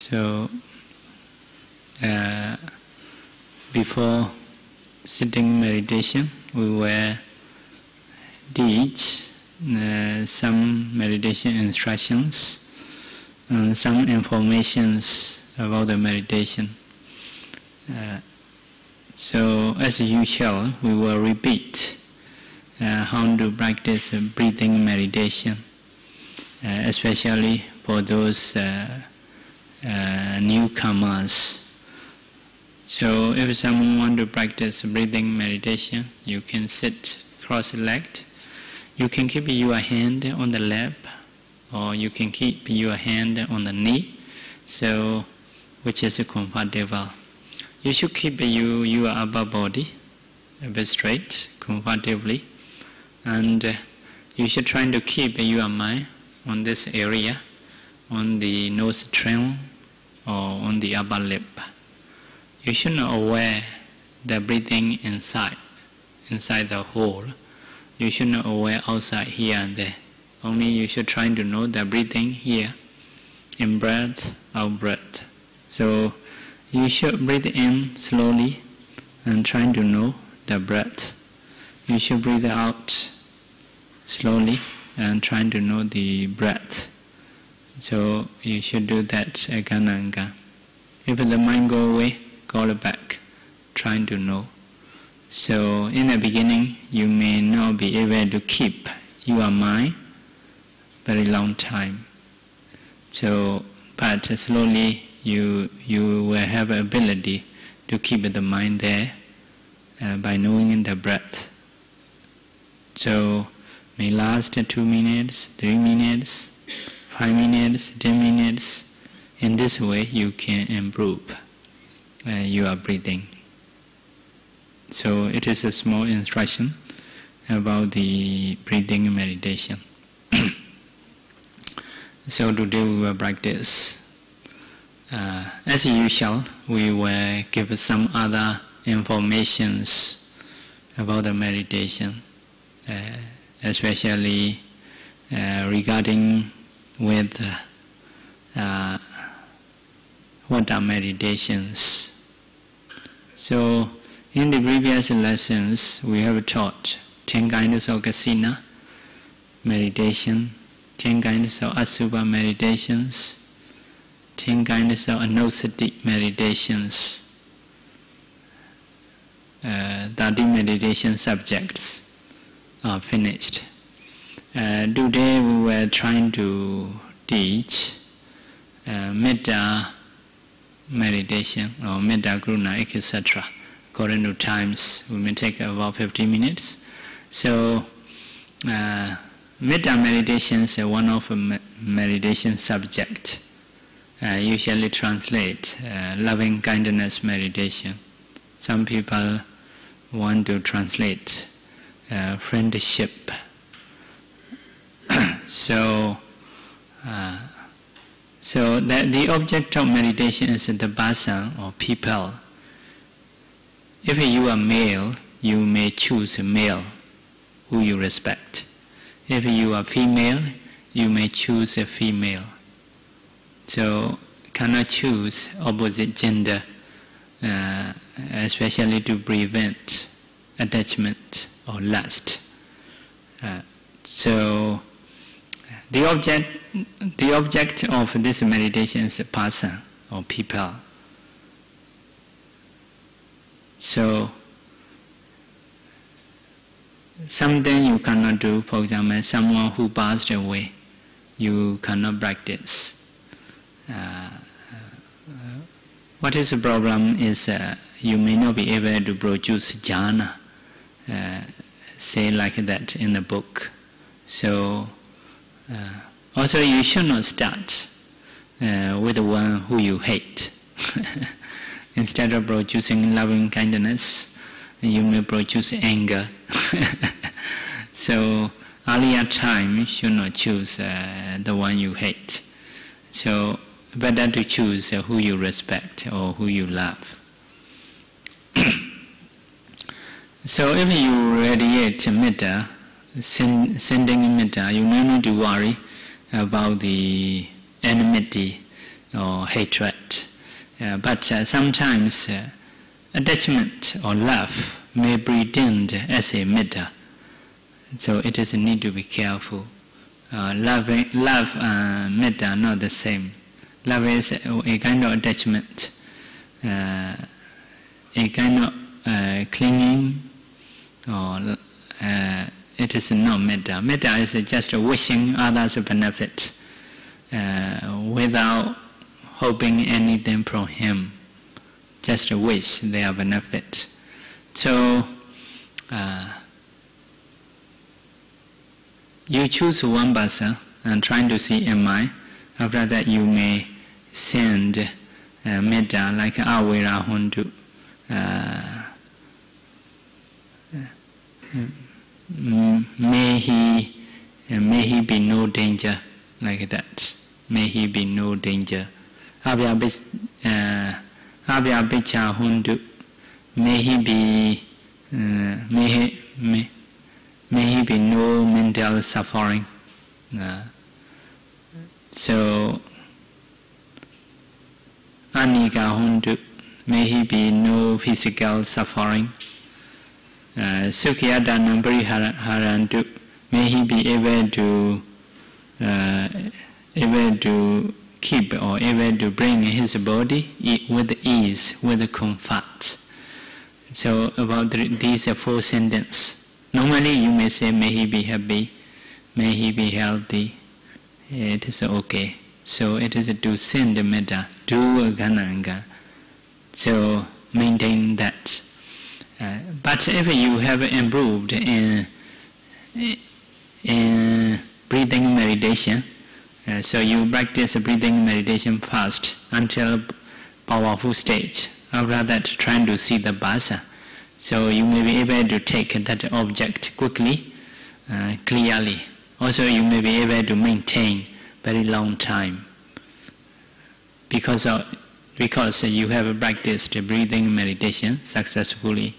So before sitting meditation, we will teach some meditation instructions and some informations about the meditation. So as usual, we will repeat how to practice breathing meditation, especially for those newcomers. So if someone wants to practice breathing meditation, you can sit cross-legged. You can keep your hand on the lap, or you can keep your hand on the knee, so which is comfortable. You should keep your upper body a bit straight, comfortably, and you should try to keep your mind on this area, on the nose string or on the upper lip. You should not aware the breathing inside the hole. You should not aware outside here and there. Only you should try to know the breathing here, in breath, out breath. So you should breathe in slowly and try to know the breath. You should breathe out slowly and try to know the breath. So you should do that again and again. If the mind go away, call it back, trying to know. So in the beginning, you may not be able to keep your mind very long time. So, but slowly you will have ability to keep the mind there by knowing the breath. So may last 2 minutes, 3 minutes, 5 minutes, 10 minutes. In this way, you can improve your breathing. So it is a small instruction about the breathing meditation. So today we will practice. As usual, we will give some other informations about the meditation, especially regarding with what are meditations. So in the previous lessons, we have taught 10 kinds of kasina meditation, 10 kinds of asubha meditations, 10 kinds of anusati meditations, 30 meditation subjects are finished. Today we were trying to teach metta meditation or metta karuna, etc. According to times, we may take about 15 minutes. So metta meditation is one of a meditation subject. Usually translate loving kindness meditation. Some people want to translate friendship. So that the object of meditation is the person or people. If you are male, you may choose a male who you respect. If you are female, you may choose a female. So cannot choose opposite gender, especially to prevent attachment or lust. So the object of this meditation is a person or people. So something you cannot do, for example, someone who passed away, you cannot practice. What is the problem is you may not be able to produce jhana, say like that in the book. So also you should not start with the one who you hate. Instead of producing loving kindness, you may produce anger. So earlier time, you should not choose the one you hate. So better to choose who you respect or who you love. So if you radiate metta, sending metta, you no need to worry about the enmity or hatred. But sometimes attachment or love may pretend as a metta. So it is a need to be careful. Love and metta are not the same. Love is a kind of attachment, a kind of clinging, or it is not metta. Metta is just wishing others benefit without hoping anything from him. Just wish their benefit. So you choose one person and trying to see am I. After that you may send metta like Awera Hondu. May he be no danger, like that. May he be no danger. Abhya Bicha Hondu. May he be no mental suffering. So Anika Hondu. May he be no physical suffering. Sukhiyata Nambari Harantu. May he be able to keep or able to bring his body with ease, with comfort. So about these 4 sentences. Normally you may say, may he be happy, may he be healthy. It is okay. So it is to send the metta, do gananga. So maintain that. But if you have improved in breathing meditation, so you practice breathing meditation first until powerful stage. After that, trying to see the bhasa. So you may be able to take that object quickly, clearly. Also, you may be able to maintain very long time because you have practiced breathing meditation successfully.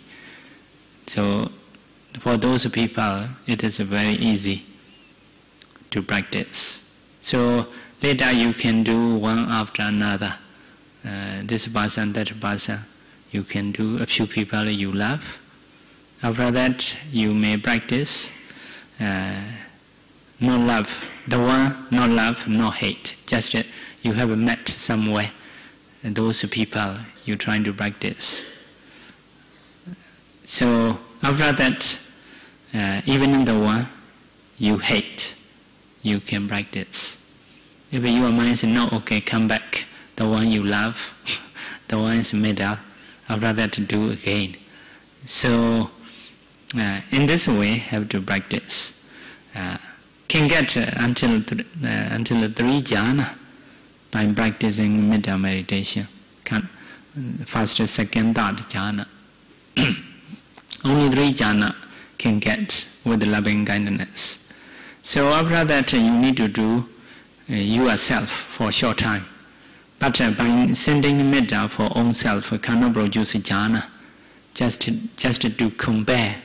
So for those people, it is very easy to practice. So later you can do one after another. This bhasa and that bhasa. You can do a few people you love. After that, you may practice no love. The one, no love, no hate. Just you have met somewhere. And those people you're trying to practice. So after that, even in the one you hate, you can practice. If your mind is no, okay, come back. The one you love, the one is middle. After that, do again. So in this way, have to practice. Can get until 3 jhana by practicing metta meditation. First, second, third jhana. Only 3 jhana can get with loving kindness. So after that, you need to do yourself for a short time. But by sending metta for own self, cannot produce jhana. Just to compare.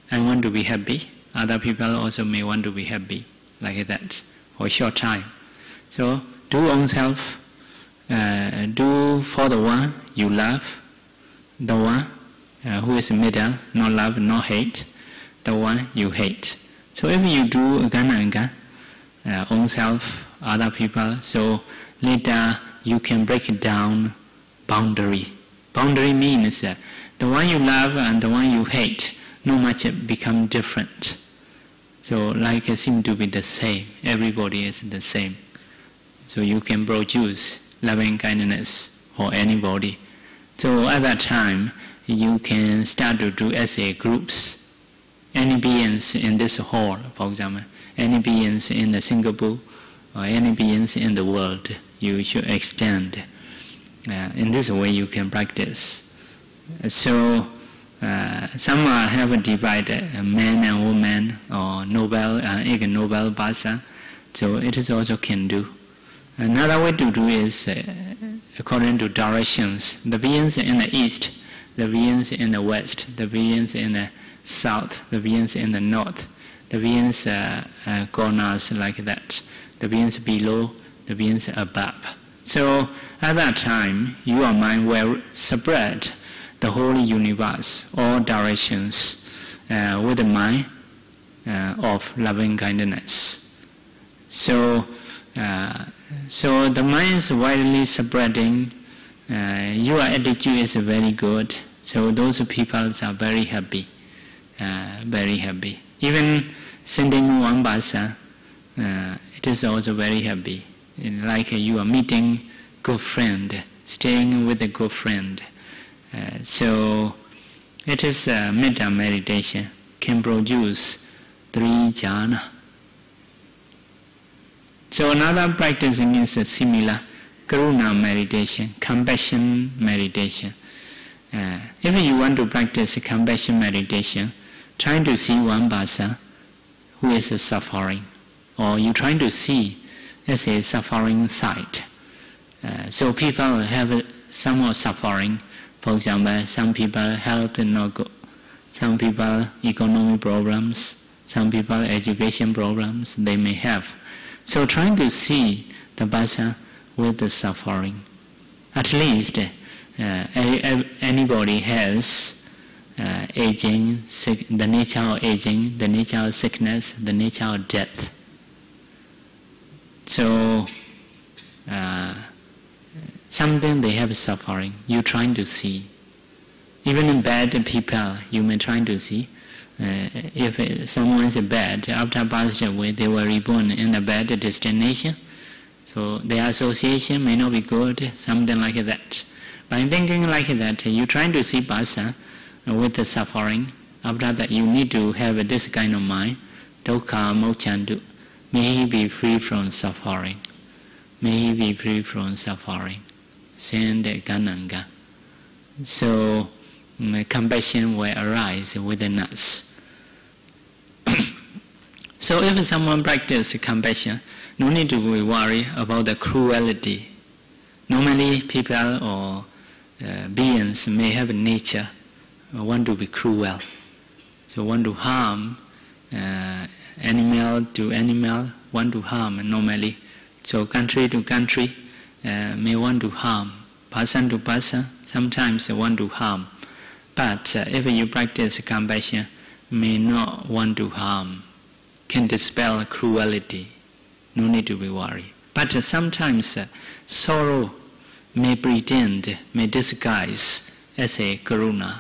I want to be happy. Other people also may want to be happy, like that, for a short time. So do own self. Do for the one you love, the one who is middle, no love, no hate, the one you hate. So if you do gananga, own self, other people, so later you can break down boundary. Boundary means the one you love and the one you hate, no much become different. So like it seem to be the same. Everybody is the same. So you can produce loving kindness for anybody. So at that time, you can start to do as a groups. Any beings in this hall, for example, any beings in Singapore, or any beings in the world, you should extend. In this way you can practice. So some have divided man and woman, or noble and ignoble bhasa. So it is also can do. Another way to do is according to directions. The beings in the east, the beings in the west, the beings in the south, the beings in the north, the beings corners like that, the beings below, the beings above. So at that time, your mind will spread the whole universe, all directions, with the mind of loving kindness. So the mind is widely spreading. Your attitude is very good. So those people are very happy, very happy. Even sending one basa, it is also very happy. Like you are meeting good friend, staying with a good friend. So it is metta meditation can produce 3 jhana. So another practicing is similar, karuna meditation, compassion meditation. If you want to practice compassion meditation, trying to see one basa who is suffering, or you trying to see as a suffering side. So people have some suffering. For example, some people health not good, some people economic problems, some people education problems they may have. So trying to see the basa with the suffering. At least anybody has aging, the nature of aging, the nature of sickness, the nature of death. So something they have suffering, you trying to see. Even in bad people, you may try to see. If someone is bad, after passed away, they were reborn in a bad destination. So their association may not be good, something like that. By thinking like that, you trying to see basa with the suffering. After that, you need to have this kind of mind. Dukkha mochantu. May he be free from suffering. May he be free from suffering. Sende gananga. So compassion will arise within us. So if someone practices compassion, no need to be worried about the cruelty. Normally people or beings may have a nature, want to be cruel. So want to harm animal to animal, want to harm normally. So country to country may want to harm. Person to person, sometimes want to harm. But if you practice compassion, may not want to harm, can dispel cruelty. No need to be worried. But sometimes sorrow may pretend, may disguise as a karuna.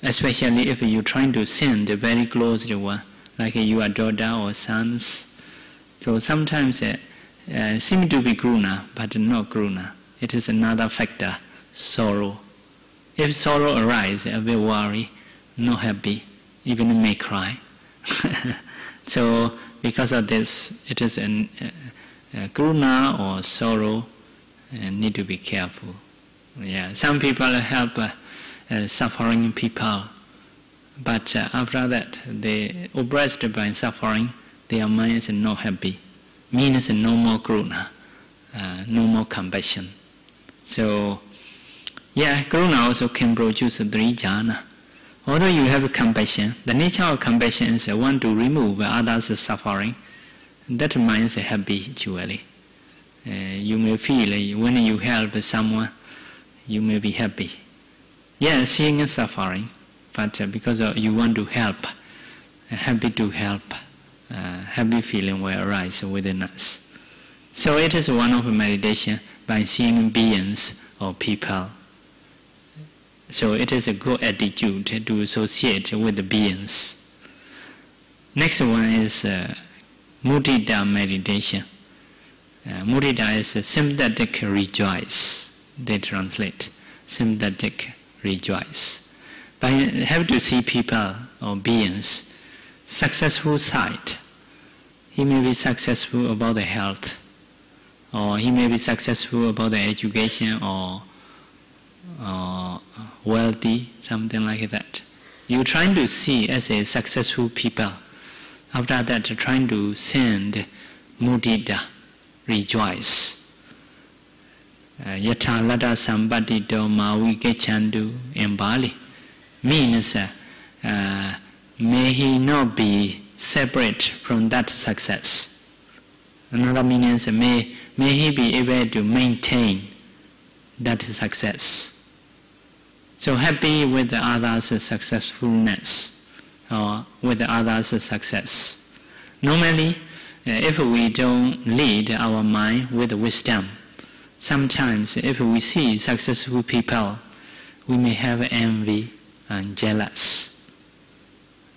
Especially if you're trying to send very close to one, like your daughter or sons. So sometimes seem to be karuna, but not karuna. It is another factor, sorrow. If sorrow arises, a bit worry, not happy, even may cry. So because of this, it is a karuna or sorrow, and need to be careful. Yeah, some people help suffering people, but after that, they oppressed by suffering, their mind is not happy. Means no more karuna, no more compassion. So, yeah, karuna also can produce 3 jhana. Although you have compassion, the nature of compassion is want to remove others' suffering. That mind is happy actually. You may feel when you help someone, you may be happy. Yeah, seeing suffering, but because you want to help, happy to help, happy feeling will arise within us. So it is one of meditation by seeing beings or people. So it is a good attitude to associate with the beings. Next one is mudita meditation. Mudita is a sympathetic rejoice. They translate sympathetic rejoice. But you have to see people or beings successful side. He may be successful about the health, or he may be successful about the education or wealthy, something like that. You're trying to see as a successful people. After that, trying to send mudita, rejoice. Yatha lata sambadito mawike chandu in Bali means may he not be separate from that success. Another meaning is may may he be able to maintain that success. So happy with the others' successfulness or with the others' success. Normally, if we don't lead our mind with wisdom, sometimes if we see successful people, we may have envy and jealous.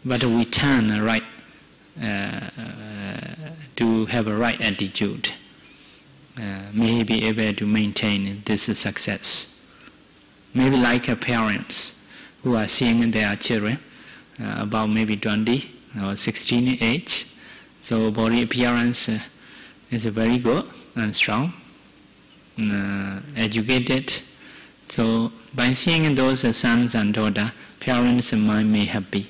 But we turn right to have a right attitude. May he be able to maintain this success. Maybe like parents who are seeing their children about maybe 20 or 16 age. So body appearance is very good and strong, educated. So by seeing those sons and daughters, parents' mind may happy.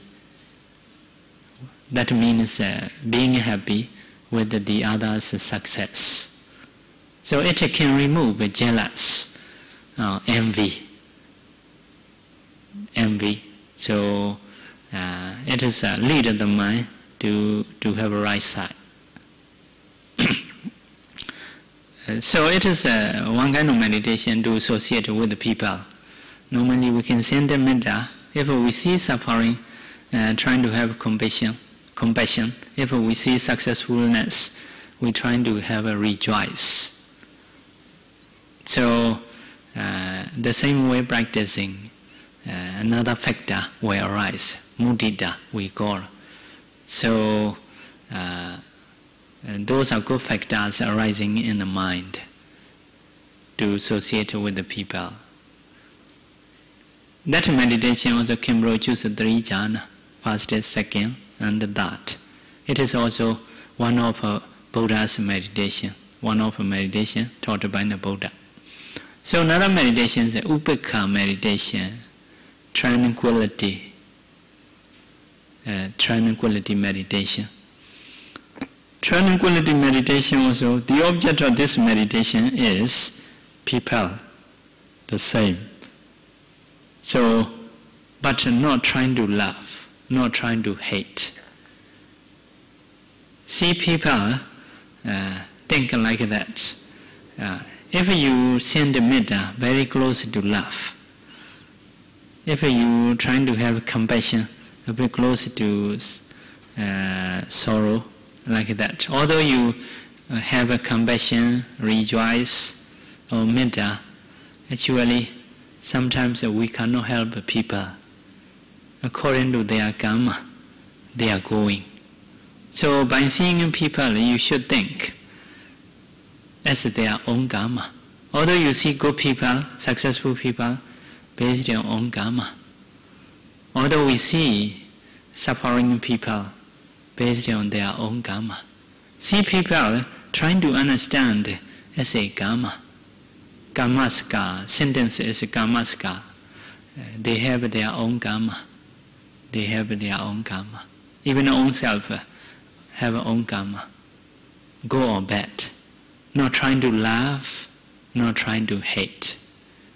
That means being happy with the other's success. So it can remove jealous, envy. So it is lead the mind to have a right side. So it is one kind of meditation to associate with the people. Normally we can send a metta. If we see suffering, trying to have compassion. If we see successfulness, we trying to have a rejoice. So the same way practicing, another factor will arise. Mudita we call. So those are good factors arising in the mind to associate with the people. That meditation also can produce 3 jhana, first, second, and third. It is also one of Buddha's meditation, taught by the Buddha. So another meditation is Upekkha meditation, tranquility meditation. Tranquility meditation also, the object of this meditation is people, the same. So, but not trying to love, not trying to hate. See people think like that. If you send a metta very close to love, if you trying to have compassion, very close to sorrow, like that. Although you have a compassion, rejoice, or metta, actually sometimes we cannot help people. According to their karma, they are going. So by seeing people, you should think as their own karma. Although you see good people, successful people, based on own karma. Although we see suffering people, based on their own karma. See people trying to understand as a karma. Karmaska, sentence is karmaska. They have their own karma. They have their own karma. Even own self have own karma. Good or bad. Not trying to love, not trying to hate.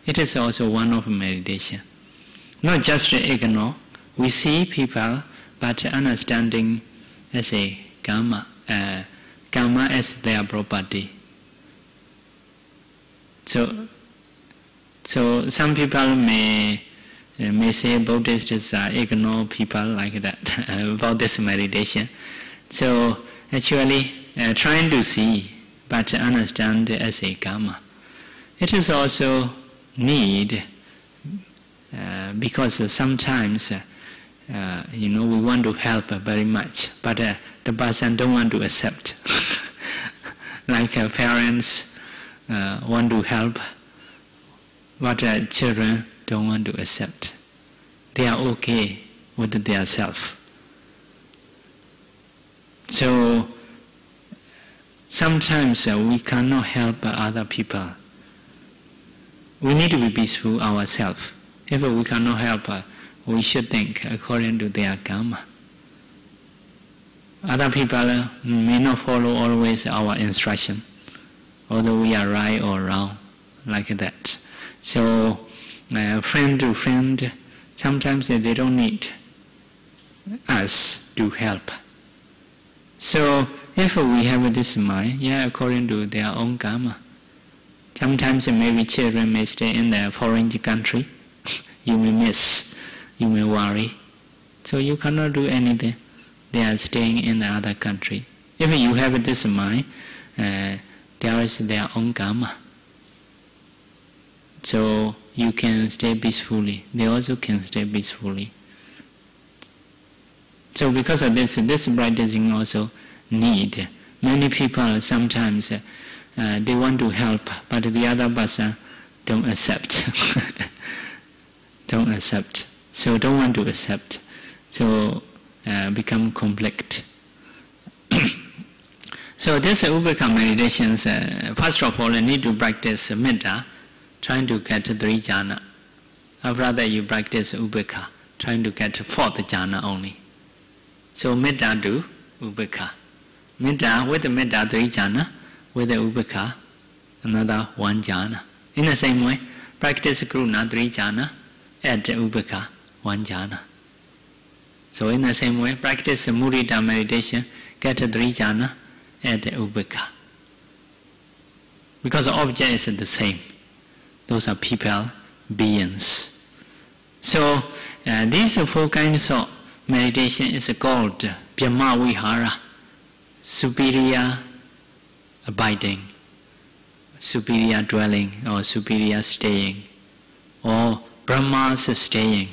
It is also one of meditation. Not just to ignore. We see people, but understanding as a karma, karma as their property. So some people may say Buddhists ignore people like that about this meditation. So actually trying to see, but understand as a karma. It is also need because sometimes we want to help very much, but the person don't want to accept. Like parents want to help, but children don't want to accept. They are okay with their self. So sometimes we cannot help other people. We need to be peaceful ourselves. If we cannot help, we should think according to their karma. Other people may not follow always our instruction, although we are right or wrong, like that. So, friend to friend, sometimes they don't need us to help. So, if we have this mind, yeah, according to their own karma. Sometimes maybe children may stay in the foreign country. You may miss, you may worry. So you cannot do anything. They are staying in the other country. If you have this mind, there is their own karma. So you can stay peacefully. They also can stay peacefully. So because of this practicing also need. Many people sometimes they want to help, but the other person don't accept. Don't accept. So don't want to accept. So become conflict. So this Upekkha meditations, first of all, you need to practice Metta, trying to get 3 jhana. After that you practice Upekkha, trying to get 4th jhana only. So Metta to Upekkha. Metta, with the Metta 3 jhana, with the Upekkha, another 1 jhana. In the same way, practice Karuna 3 jhana, add Upekkha 1 jhana. So in the same way, practice Mudita meditation, get 3 jhana, add Upekkha. Because the object is the same. Those are people, beings. So these 4 kinds of meditation is called Pyama Vihara, superior abiding, superior dwelling, or superior staying, or Brahma's staying.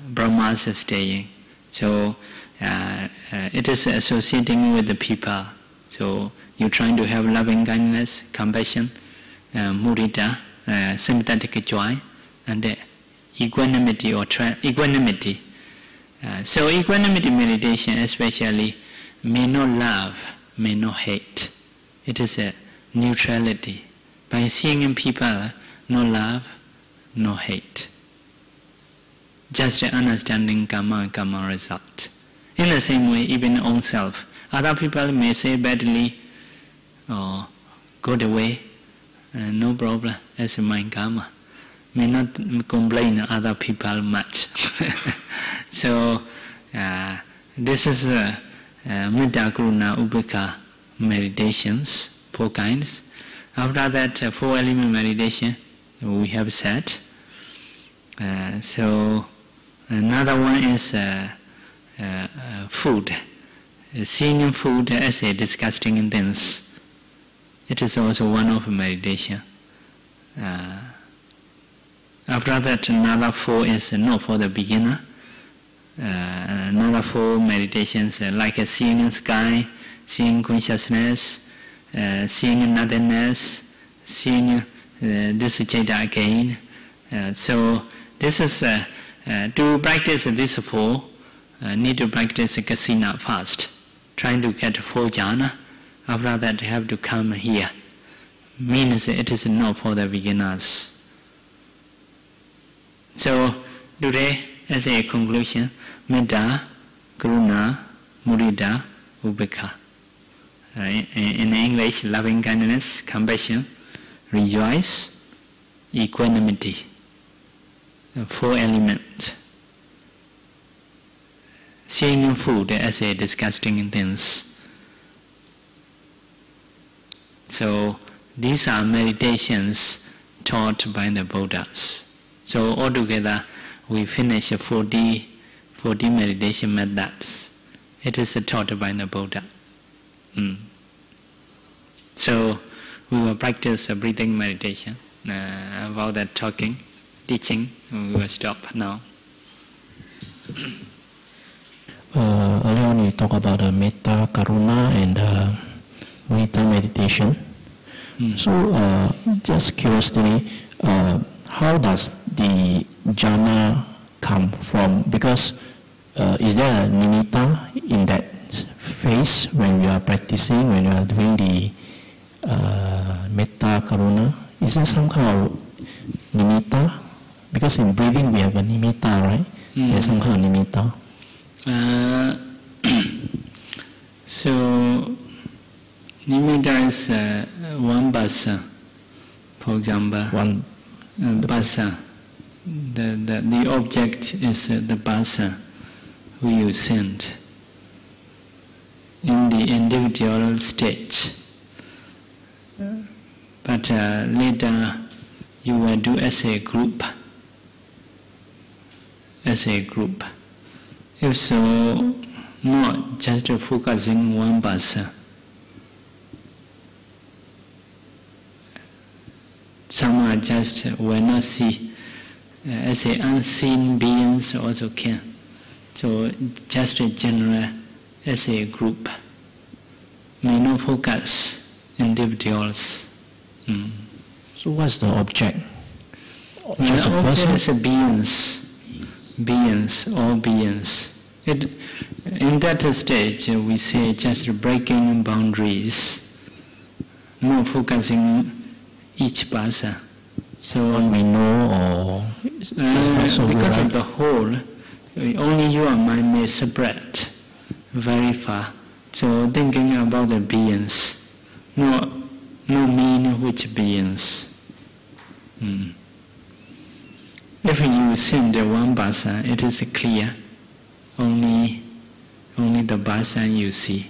Brahma's staying. So it is associating with the people. So you're trying to have loving kindness, compassion, mudita, sympathetic joy, and equanimity or equanimity. So equanimity meditation especially may not love, may not hate. It is a neutrality. By seeing in people, no love, no hate. Just understanding karma and karma result. In the same way, even own self. Other people may say badly or go the way, no problem, that's my karma. May not complain other people much. So this is Metta, Karuna, Upekkha meditations, 4 kinds. After that, 4 element meditation we have said. So another one is food. Seeing food as a disgusting things. It is also one of meditation. After that, another 4 is not for the beginner. Another 4 meditations like seeing in sky, seeing consciousness, seeing nothingness, seeing this Jada again. So this is to practice these 4. Need to practice Kasina first, trying to get 4 jhana. After that, you have to come here. Means it is not for the beginners. So today, as a conclusion, Metta, Karuna, Mudita, Upekkha. In English, loving kindness, compassion, rejoice, equanimity. 4 elements. Seeing food as a disgusting things. So these are meditations taught by the Buddhas. So altogether, we finish 40 meditation methods. It is taught by the Buddha. So we will practice a breathing meditation. About that talking, teaching, we will stop now. Earlier on you talk about Metta, Karuna and Mudita meditation. So just curiously, how does the jhana come from? Because is there a nimitta in that phase when you are practicing, when you are doing the Metta, Karuna? Is there some kind of nimitta? Because in breathing we have a nimitta, right? There's some kind of nimitta. So nimitta is 1 basa, for example. 1 basa. The object is the basa who you sent. in the individual stage. But later you will do as a group. As a group. If so, not just focusing one person. Some are just will not see. As a unseen beings also can. So just a general, as a group, may not focus individuals. So what's the object? Just the object is a beings, all beings. In that stage, we say just breaking boundaries, not focusing each person. So we know, or because of the whole, only you and mind may separate very far. So thinking about the beings, no mean which beings. If you see the one person, it is clear. Only the person you see.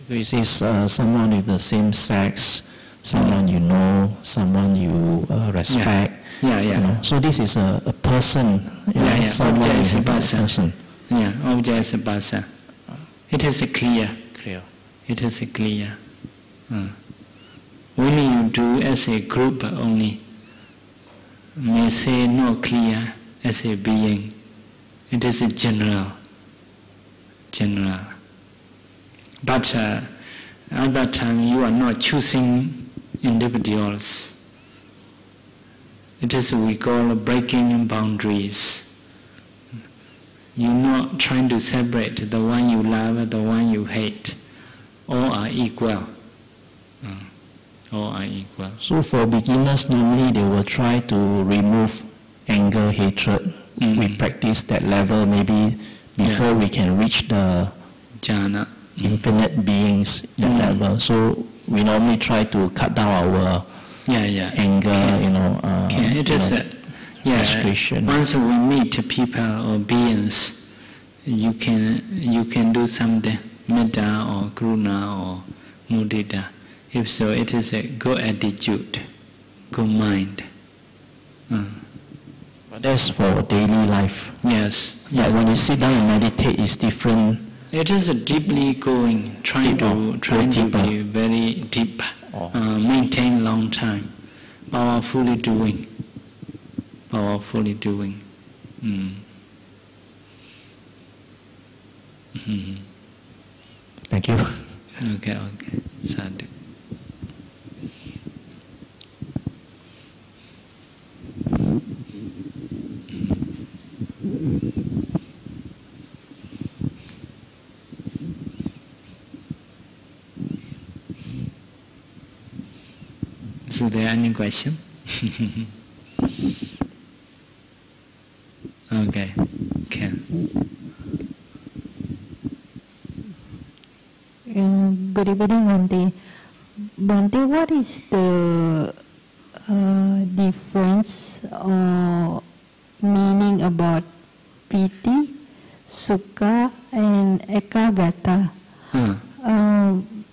Because it's someone with the same sex, someone you know, someone you respect. Yeah. You know? So this is a person. Someone Object is a person. Yeah, object is a person. It is clear. It is clear. When you do as a group only, may say not clear as a being. It is a general. But at that time you are not choosing individuals. It is we call breaking boundaries. You're not trying to separate the one you love, the one you hate. All are equal. All are equal. So for beginners, normally they will try to remove anger, hatred. We practice that level maybe before we can reach the jhana, infinite beings level. So we normally try to cut down our anger, frustration. Once we meet people or beings, you can do something, metta or karuna or mudita. If so, it is a good attitude, good mind. But that's for daily life. Yes. But when you sit down and meditate, it's different. It is deeply going, trying to be very deep, maintain long time, powerfully doing. Thank you. Okay. Sadhu. Is there any question? Okay. Good evening, Bhante. Bhante, what is the difference or meaning about piti, sukha, and ekagata?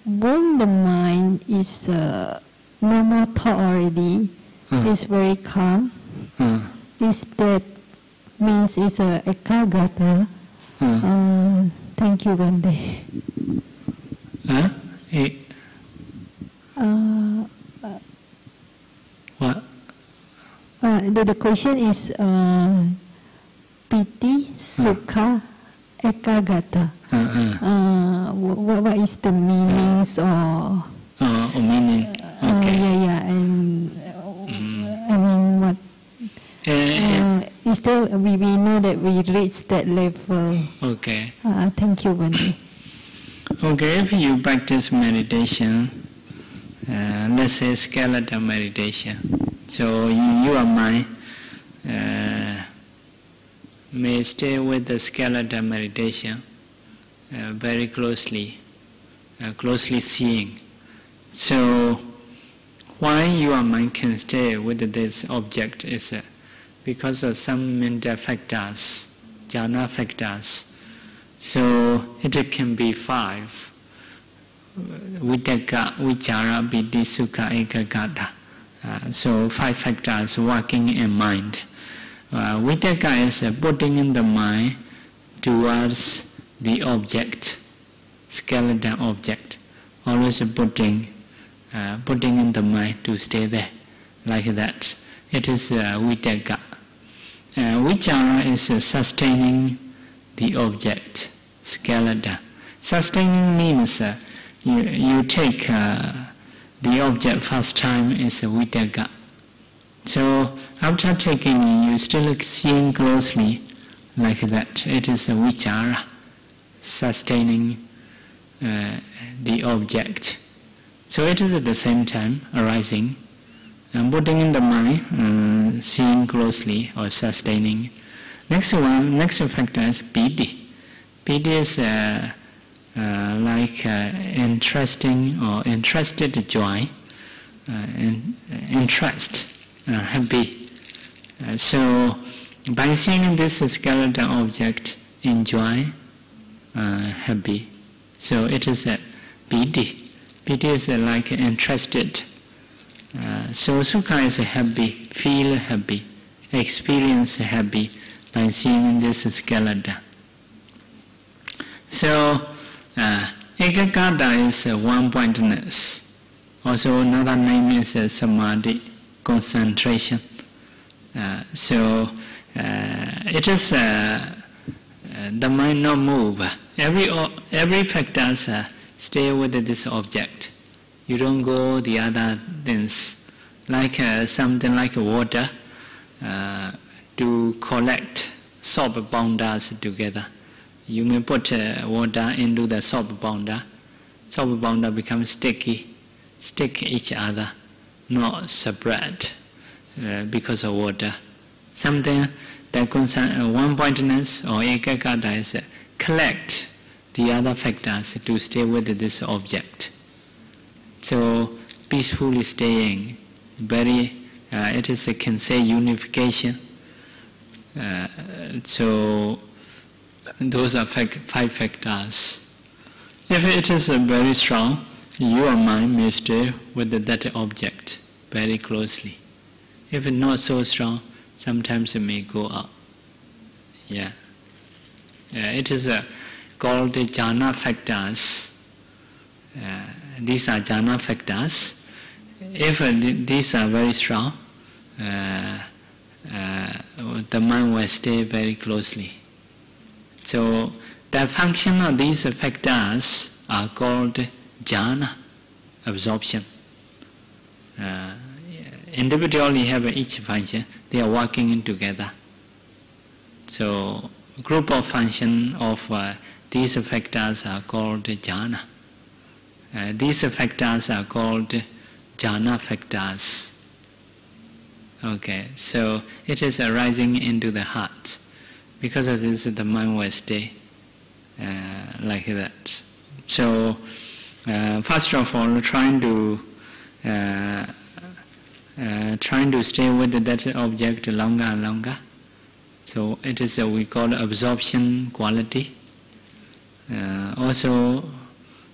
When the mind is no more thought already, it's very calm. Is that means it's a ekagata? Thank you, Bhante. What? The question is piti, sukha, ekagata. What is the meanings or? Meaning. Okay. And I mean what? Is there, we know that we reached that level. Okay. Thank you, Bhante. Okay, if you practice meditation, let's say skeletal meditation, so your mind may stay with the skeletal meditation very closely seeing. So why your mind can stay with this object is because of some mental factors. jhana factors. So it can be 5. Vitaka, vichara, piti, sukha, ekagata. So 5 factors working in mind. Vitaka is putting in the mind towards the object, skeleton object. Always putting in the mind to stay there, like that. It is vitaka. Vichara is sustaining the object, skeleton. Sustaining means you take the object first time is vitaka. So after taking, you still seeing closely, like that. It is a vichara, sustaining the object. So it is at the same time arising and putting in the mind, seeing closely or sustaining. Next factor is piti. Piti is like interesting or interested joy, interest, happy. So by seeing this skeleton object, enjoy, happy. So it is a piti. Piti is like interested. So sukha is happy, feel happy, experience happy by seeing this skeleton. So ekagata is one-pointedness. Also another name is samadhi, concentration. So it is the mind not move. Every factor stay with this object. You don't go the other things, like something like water, to collect soap powders together. You may put water into the soap powder. Soap powder becomes sticky, stick each other, not separate because of water. Something that concerns one-pointedness or ekagata is collect the other factors to stay with this object. So peacefully staying, it is can say unification. So those are 5 factors. If it is very strong, your mind may stay with that object very closely. If it's not so strong, sometimes it may go up. Yeah. It is called the jhana factors. These are jhana factors. If these are very strong, the mind will stay very closely. So the function of these factors are called jhana, absorption. Individually have each function, they are working together. So group of function of these factors are called jhana. These factors are called jhana factors. Okay, so it is arising into the heart. Because of this, the mind will stay like that. So first of all, trying to stay with that object longer and longer. So it is we call absorption quality. Also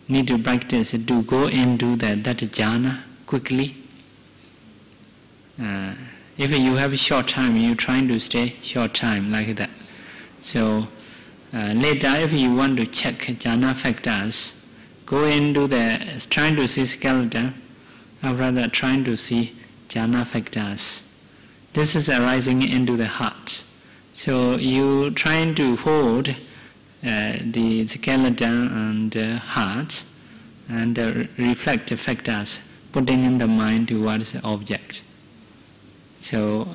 need to practice to go into that jhana quickly. If you have a short time, you trying to stay short time like that. So later, if you want to check jhana factors, go into trying to see skeleton, or rather trying to see jhana factors. This is arising into the heart. So you trying to hold the skeleton and heart and reflect the factors, putting in the mind towards the object. So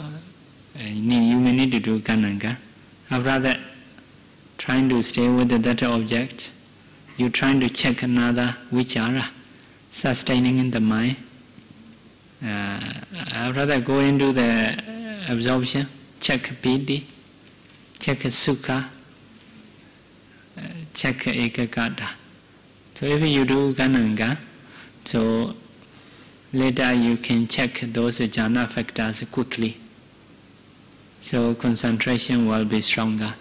you may need to do kananga. Or rather, trying to stay with that object, you trying to check another vichara, sustaining in the mind. Or rather, go into the absorption, check piti, check sukha, check ekagata. So if you do kananga, so later you can check those jhana factors quickly. So concentration will be stronger.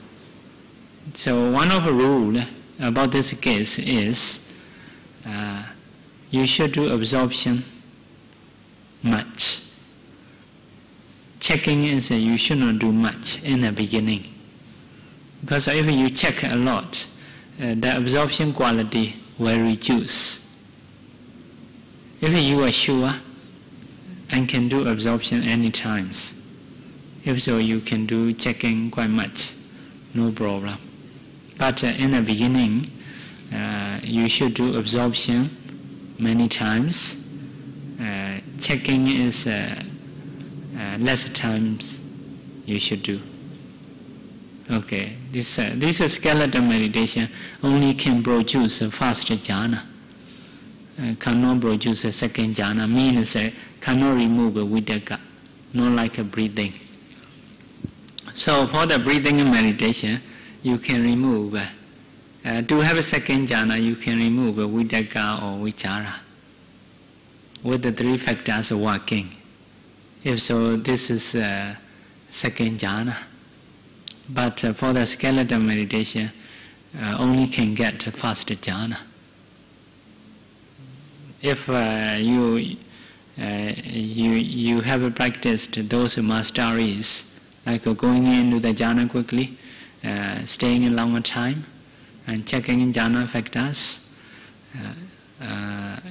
So one of the rules about this case is you should do absorption much. Checking is you should not do much in the beginning. Because if you check a lot, the absorption quality will reduce. If you are sure and can do absorption any times, if so, you can do checking quite much, no problem. But in the beginning, you should do absorption many times. Checking is less times you should do. Okay, this skeleton meditation only can produce a fast jhana. Cannot produce a second jhana, means cannot remove a vidaka, not like a breathing. So for the breathing meditation, you can remove, to have a second jhana, you can remove a vidaka or vichara with the three factors working. If so, this is second jhana. But for the skeleton meditation, only can get fast jhana. If you have practiced those masteries, like going into the jhana quickly, staying a longer time, and checking in jhana factors,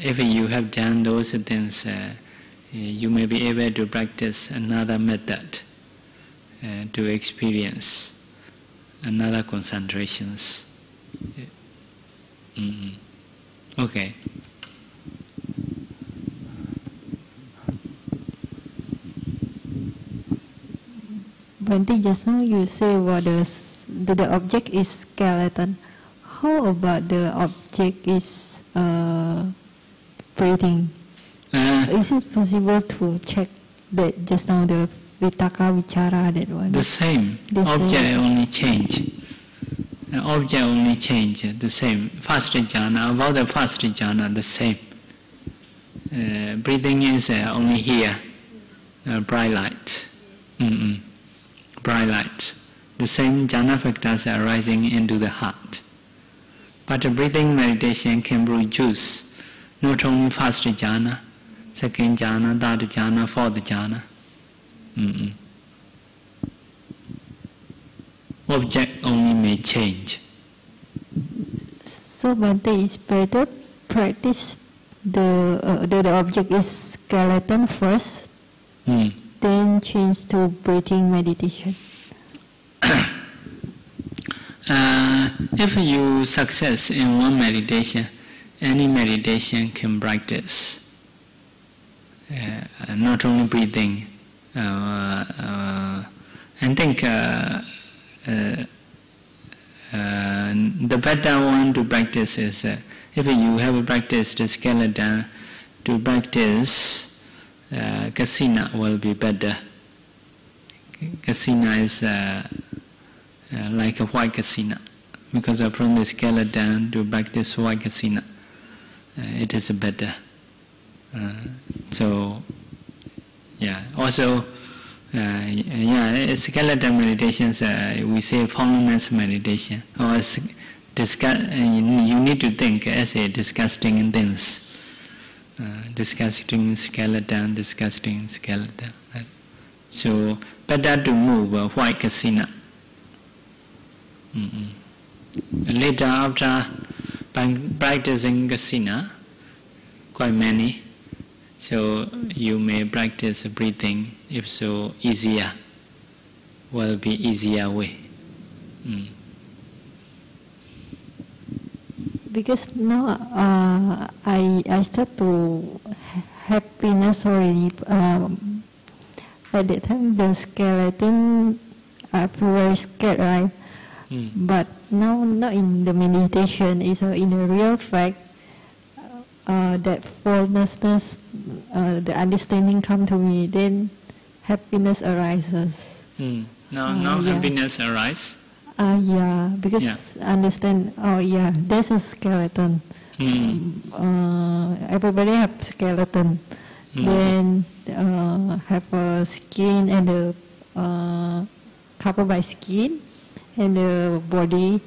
if you have done those things, you may be able to practice another method to experience another concentrations. Okay. Bhante, just now you say what the object is skeleton. How about the object is breathing? Is it possible to check that just now the vitaka, vichara, that one? The same. Object only change. The object only change. The same. Fast jhana, about the fast jhana, the same. Breathing is only here. Bright light. Bright light. The same jhana factors are rising into the heart. But a breathing meditation can produce not only fast jhana, second jhana, third jhana, fourth jhana. Object only may change. So Bhante, is better practice the object is skeleton first, then change to breathing meditation. If you success in one meditation, any meditation can practice. Not only breathing. I think the better one to practice is if you have practiced the skeleton, to practice kasina will be better. Kasina is like a white kasina, because from the skeleton to practice white kasina, it is better. So, yeah. Also, skeleton meditations, we say formless meditation, or you need to think as a disgusting things. Disgusting skeleton. So, better to move white kasina. Later, after practicing kasina, quite many, so you may practice breathing, if so easier, will be easier way. Because now I start to happiness already. At that time the skeleton, I feel very scared, right? But now not in the meditation, it's in a real fact. That formlessness, the understanding come to me, then happiness arises. Now happiness arises? Because understand, there's a skeleton. Everybody have skeleton. Then have a skin and covered by skin, and the body.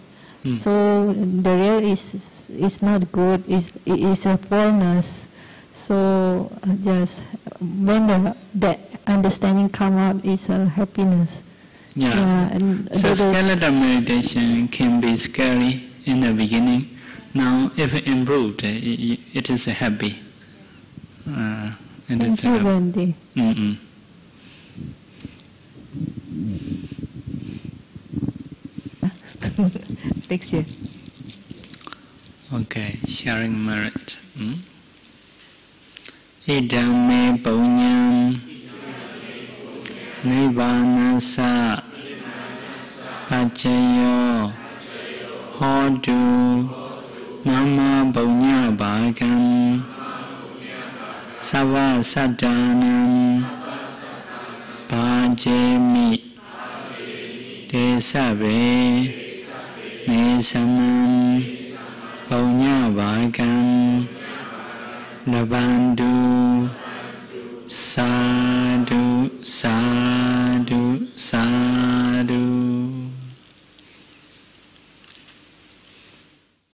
So the real is not good. It is a fullness. So just when the understanding come out is a happiness. Yeah. So skeletal meditation can be scary in the beginning. Now, if improved, it is happy. Thank you, Bhante. Thanks you. Okay, sharing merit. Idam me punyam nibbanasa pacayo hodu mama punya bhagam sava sadanam pajemi desabe mesamam punya bhagam Nabandu sadhu sadhu sadhu